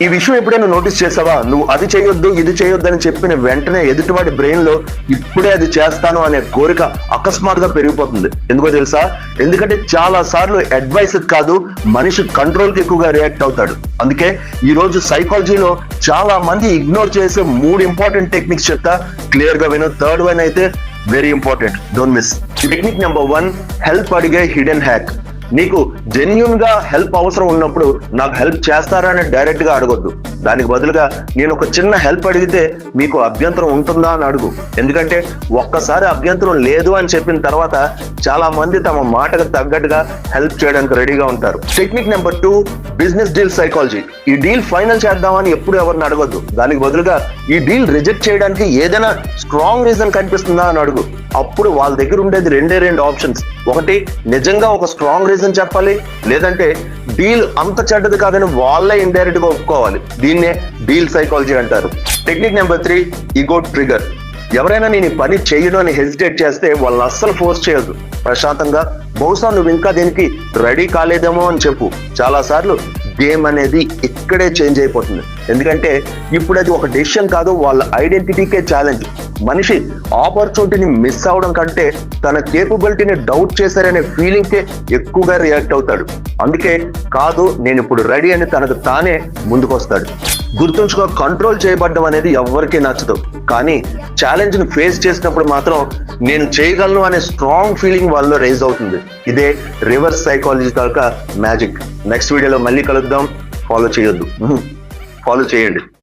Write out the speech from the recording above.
ఈ విషయం ఎప్పుడైనా నోటీస్ చేసావా? నువ్వు అది చేయొద్దు ఇది చేయొద్దు అని చెప్పిన వెంటనే ఎదుటివాడి బ్రెయిన్ లో ఇప్పుడే అది చేస్తాను అనే కోరిక అకస్మాత్తుగా పెరిగిపోతుంది. ఎందుకో తెలుసా? ఎందుకంటే చాలా సార్లు అడ్వైస్ కాదు, మనిషి కంట్రోల్ కి ఎక్కువగా రియాక్ట్ అవుతాడు. అందుకే ఈ రోజు సైకాలజీలో చాలా మంది ఇగ్నోర్ చేసే 3 ఇంపార్టెంట్ టెక్నిక్స్ చెప్తా, క్లియర్ గా విను. థర్డ్ వన్ అయితే very important, don't miss. Technique number 1, help అడిగే హిడెన్ హ్యాక్. నీకు జెన్యూన్ గా హెల్ప్ అవసరం ఉన్నప్పుడు నాకు హెల్ప్ చేస్తారా అని డైరెక్ట్ గా అడగొద్దు. దానికి బదులుగా నేను ఒక చిన్న హెల్ప్ అడిగితే మీకు అభ్యంతరం ఉంటుందా అని అడుగు. ఎందుకంటే ఒక్కసారి అభ్యంతరం లేదు అని చెప్పిన తర్వాత చాలా మంది తమ మాటకు తగ్గట్టుగా హెల్ప్ చేయడానికి రెడీగా ఉంటారు. Technique number 2, business deal psychology. ఈ డీల్ ఫైనల్ చేద్దామని ఎప్పుడు ఎవరిని అడగొద్దు. దానికి బదులుగా ఈ డీల్ రిజెక్ట్ చేయడానికి ఏదైనా స్ట్రాంగ్ రీజన్ కనిపిస్తుందా అని అడుగు. అప్పుడు వాళ్ళ దగ్గర ఉండేది 2 ఆప్షన్స్. ఒకటి, నిజంగా ఒక స్ట్రాంగ్ రీజన్ చెప్పాలి, లేదంటే డీల్ అంత చెడ్డది కాదని వాళ్ళే ఇండైరెక్ట్ గా ఒప్పుకోవాలి. దీన్నే డీల్ సైకాలజీ అంటారు. Technique number 3, ego trigger. ఎవరైనా నేను ఈ పని చేయను అని హెసిటేట్ చేస్తే వాళ్ళని అస్సలు ఫోర్స్ చేయొద్దు. ప్రశాంతంగా, బహుశా నువ్వు ఇంకా దీనికి రెడీ కాలేదేమో అని చెప్పు. చాలా సార్లు గేమ్ అనేది ఇక్కడే చేంజ్ అయిపోతుంది. ఎందుకంటే ఇప్పుడు అది ఒక డెసిషన్ కాదు, వాళ్ళ ఐడెంటిటీకే ఛాలెంజ్. మనిషి ఆపర్చునిటీని మిస్ అవడం కంటే తన కేపబిలిటీని డౌట్ చేశారనే ఫీలింగ్ కే ఎక్కువగా రియాక్ట్ అవుతాడు. అందుకే కాదు నేను ఇప్పుడు రెడీ అని తనకు తానే ముందుకొస్తాడు. గుర్తుంచుకో, కంట్రోల్ చేయబడ్డం అనేది ఎవరికీ నచ్చదు. కానీ ఛాలెంజ్ ని ఫేస్ చేసినప్పుడు మాత్రం నేను చేయగలను అనే స్ట్రాంగ్ ఫీలింగ్ వాళ్ళలో రైజ్ అవుతుంది. ఇదే రివర్స్ సైకాలజీ తాలూకా మ్యాజిక్. నెక్స్ట్ వీడియోలో మళ్ళీ కలుద్దాం. ఫాలో చేయండి.